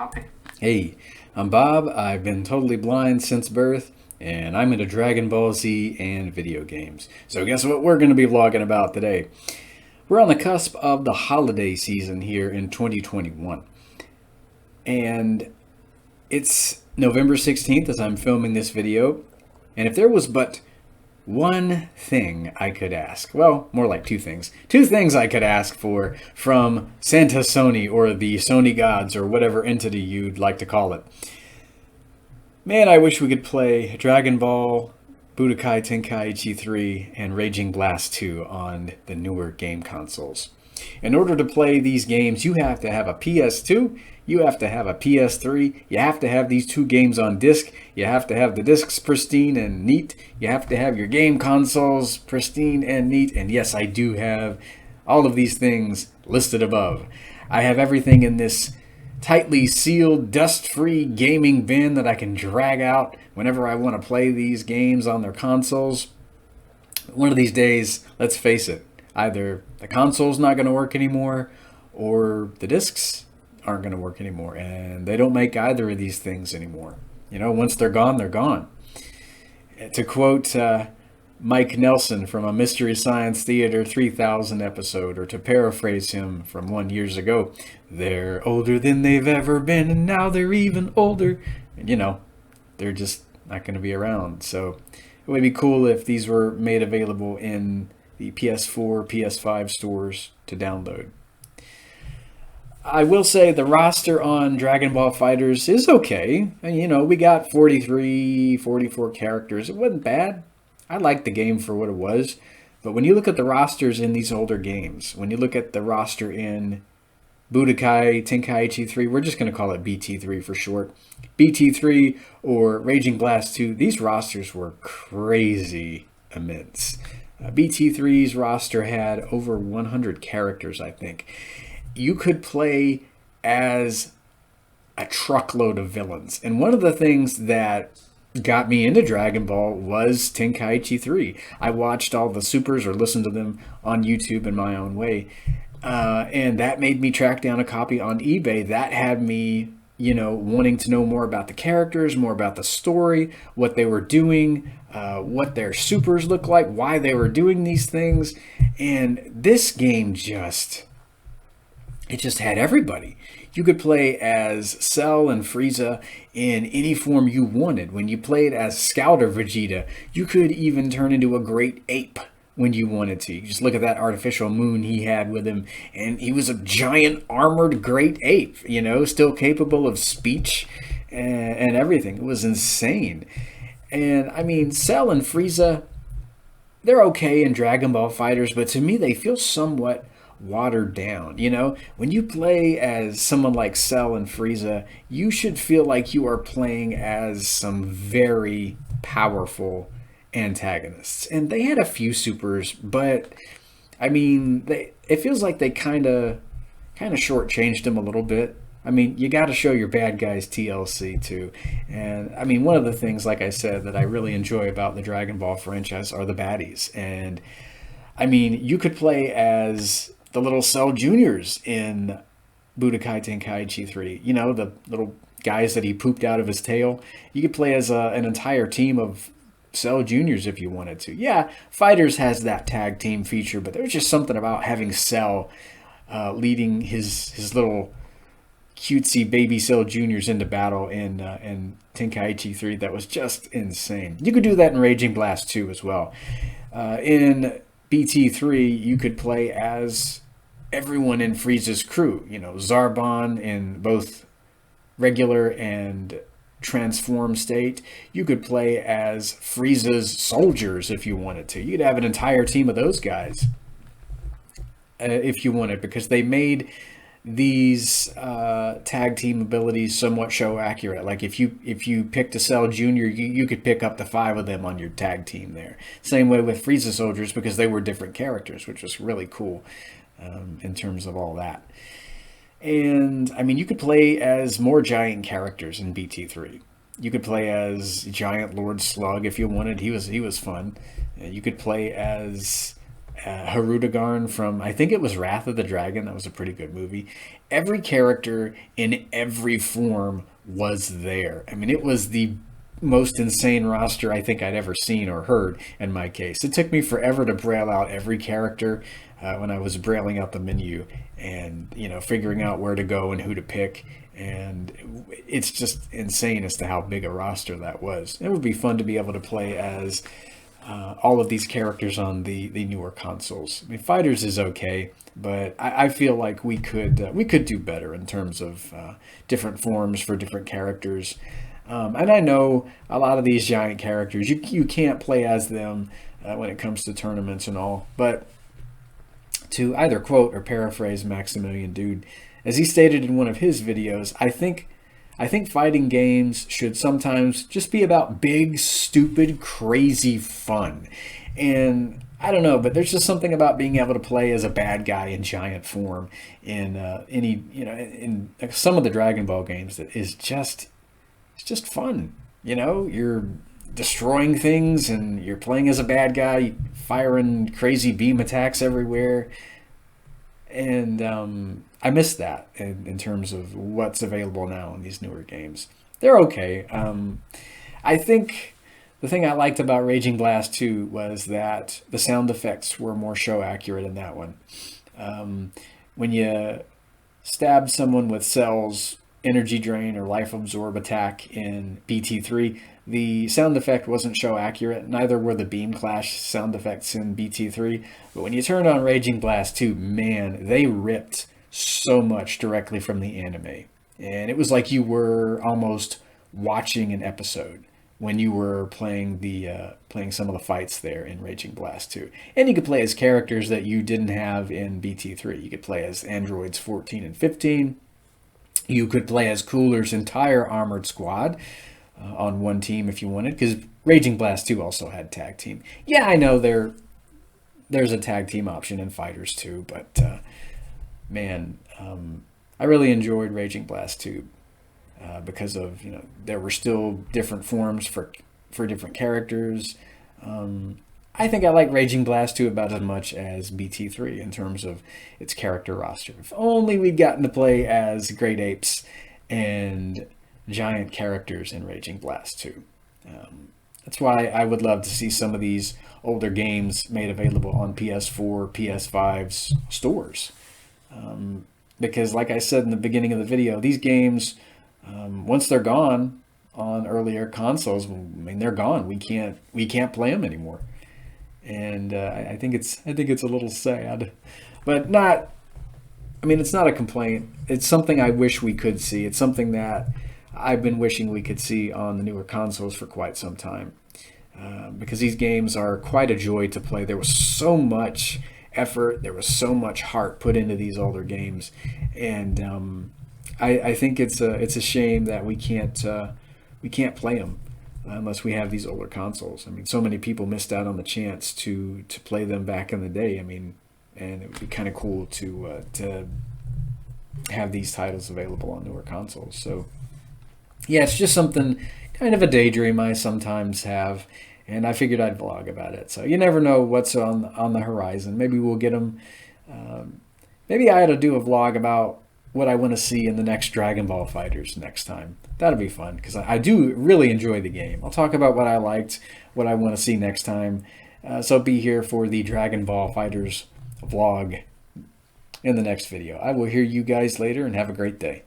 topic. Hey, I'm Bob. I've been totally blind since birth, and I'm into Dragon Ball Z and video games. So, guess what we're going to be vlogging about today? We're on the cusp of the holiday season here in 2021, and it's November 16th as I'm filming this video. And if there was but one thing I could ask, well, more like two things I could ask for from Santa Sony or the Sony gods or whatever entity you'd like to call it. Man, I wish we could play Dragon Ball, Budokai Tenkaichi 3, and Raging Blast 2 on the newer game consoles. In order to play these games, you have to have a PS2, you have to have a PS3, you have to have these two games on disc, you have to have the discs pristine and neat, you have to have your game consoles pristine and neat, and yes, I do have all of these things listed above. I have everything in this tightly sealed, dust-free gaming bin that I can drag out whenever I want to play these games on their consoles. One of these days, let's face it, either the console's not going to work anymore or the discs aren't going to work anymore. And they don't make either of these things anymore. You know, once they're gone, they're gone. To quote Mike Nelson from a Mystery Science Theater 3000 episode, or to paraphrase him from 1 year ago, they're older than they've ever been, and now they're even older. And, you know, they're just not going to be around. So it would be cool if these were made available in the PS4, PS5 stores to download. I will say the roster on Dragon Ball FighterZ is okay. And, you know, we got 43, 44 characters. It wasn't bad. I liked the game for what it was. But when you look at the rosters in these older games, when you look at the roster in Budokai Tenkaichi 3, we're just going to call it BT3 for short. BT3 or Raging Blast 2, these rosters were crazy immense. BT3's roster had over 100 characters, I think. You could play as a truckload of villains. And one of the things that got me into Dragon Ball was Tenkaichi 3. I watched all the supers or listened to them on YouTube in my own way. And that made me track down a copy on eBay. That had me, you know, wanting to know more about the characters, more about the story, what they were doing, what their supers looked like, why they were doing these things. And this game just had everybody. You could play as Cell and Frieza in any form you wanted. When you played as Scout or Vegeta, you could even turn into a great ape when you wanted to. You just look at that artificial moon he had with him, and he was a giant armored great ape, you know, still capable of speech and everything. It was insane. And I mean, Cell and Frieza, they're okay in Dragon Ball FighterZ, but to me they feel somewhat watered down. You know, when you play as someone like Cell and Frieza, you should feel like you are playing as some very powerful antagonists. And they had a few supers, but I mean, it feels like they kind of shortchanged them a little bit. I mean, you got to show your bad guys TLC too. And I mean, one of the things, like I said, that I really enjoy about the Dragon Ball franchise are the baddies. And I mean, you could play as the little Cell Juniors in Budokai Tenkaichi 3. You know, the little guys that he pooped out of his tail. You could play as an entire team of Cell Juniors if you wanted to. Yeah, FighterZ has that tag team feature, but there was just something about having Cell leading his little cutesy baby Cell Juniors into battle in Tenkaichi 3 that was just insane. You could do that in Raging Blast 2 as well. In BT3, you could play as everyone in Frieza's crew. You know, Zarbon in both regular and transform state. You could play as Frieza's soldiers if you wanted to. You'd have an entire team of those guys if you wanted, because they made these tag team abilities somewhat show accurate. Like if you picked a Cell Junior, you could pick up to 5 of them on your tag team there. Same way with Frieza soldiers, because they were different characters, which was really cool in terms of all that. And I mean, you could play as more giant characters in BT3. You could play as Giant Lord Slug if you wanted. He was fun. You could play as Harudagarn from, I think it was Wrath of the Dragon. That was a pretty good movie. Every character in every form was there. I mean, it was the most insane roster I think I'd ever seen or heard in my case. It took me forever to braille out every character when I was brailing out the menu and, figuring out where to go and who to pick. And it's just insane as to how big a roster that was. It would be fun to be able to play as all of these characters on the newer consoles. I mean, Fighters is okay, but I feel like we could do better in terms of different forms for different characters. And I know a lot of these giant characters, you can't play as them when it comes to tournaments and all. But to either quote or paraphrase Maximilian Dude, as he stated in one of his videos, I think fighting games should sometimes just be about big, stupid, crazy fun. And I don't know, but there's just something about being able to play as a bad guy in giant form in in some of the Dragon Ball games that is just, it's just fun. You're destroying things and you're playing as a bad guy, firing crazy beam attacks everywhere. And I miss that in terms of what's available now in these newer games. They're okay. I think the thing I liked about Raging Blast 2 was that the sound effects were more show accurate in that one. When you stabbed someone with Cell's energy drain or life absorb attack in BT3, the sound effect wasn't show accurate. Neither were the beam clash sound effects in BT3. But when you turned on Raging Blast 2, man, they ripped so much directly from the anime. And it was like you were almost watching an episode when you were playing playing some of the fights there in Raging Blast 2. And you could play as characters that you didn't have in BT3. You could play as androids 14 and 15. You could play as Cooler's entire armored squad on one team if you wanted, because Raging Blast 2 also had tag team. Yeah, I know there's a tag team option in Fighters too, but man, I really enjoyed Raging Blast 2 because of, there were still different forms for different characters. I think I like Raging Blast 2 about as much as BT3 in terms of its character roster. If only we'd gotten to play as Great Apes and giant characters in Raging Blast 2. That's why I would love to see some of these older games made available on PS4, PS5's stores. Because like I said in the beginning of the video, these games, once they're gone on earlier consoles, I mean, they're gone. We can't play them anymore. And I think it's a little sad, but not. I mean, it's not a complaint. It's something I wish we could see. It's something that I've been wishing we could see on the newer consoles for quite some time, because these games are quite a joy to play. There was so much effort, there was so much heart put into these older games, and I think it's a shame that we can't play them unless we have these older consoles. I mean, so many people missed out on the chance to play them back in the day. I mean, and it would be kind of cool to have these titles available on newer consoles. So yeah, it's just something, kind of a daydream I sometimes have, and I figured I'd vlog about it. So you never know what's on the horizon. Maybe we'll get them. Maybe I ought to do a vlog about what I want to see in the next Dragon Ball Fighters next time. That'll be fun, because I do really enjoy the game. I'll talk about what I liked, what I want to see next time. So be here for the Dragon Ball Fighters vlog in the next video. I will hear you guys later, and have a great day.